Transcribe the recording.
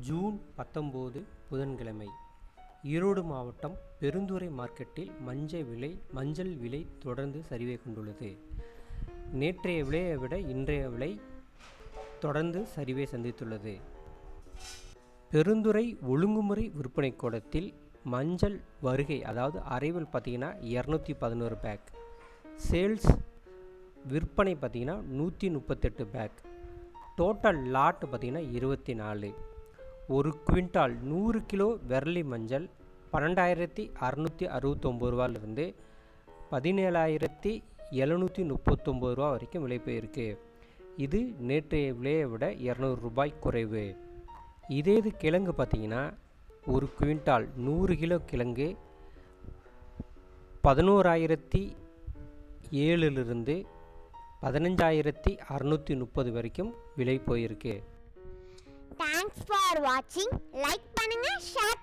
June 19 புதன்கிழமை ஈரோடு மாவட்டம் பெருந்துறை மார்க்கெட்டில் மஞ்சள் விலை தொடர்ந்து சரிவை கொண்டுள்ளது. நேற்றைய விலையை விட இன்றைய விலை தொடர்ந்து சரிவை சந்தித்துள்ளது. பெருந்துறை ஒழுங்குமுறை விற்பனை கூடத்தில் மஞ்சள் வருகை அதாவது அரைவல் பார்த்திங்கன்னா 211 பேக், சேல்ஸ் விற்பனை பார்த்திங்கன்னா 138 பேக், டோட்டல் லாட் பார்த்திங்கன்னா 24. ஒரு குவிண்டால் 100 கிலோ வெர்லி மஞ்சள் 12,669 ரூபாயிலிருந்து 17,739 ரூபா வரைக்கும் விலை போயிருக்கு. இது நேற்றைய விலையை விட 200 ரூபாய் குறைவு. இதே இது கிழங்கு பார்த்திங்கன்னா ஒரு குவிண்டால் 100 கிலோ கிழங்கு 11,007லிருந்து 15,630 வரைக்கும் விலை போயிருக்கு. Thanks for watching. Like பண்ணுங்க, share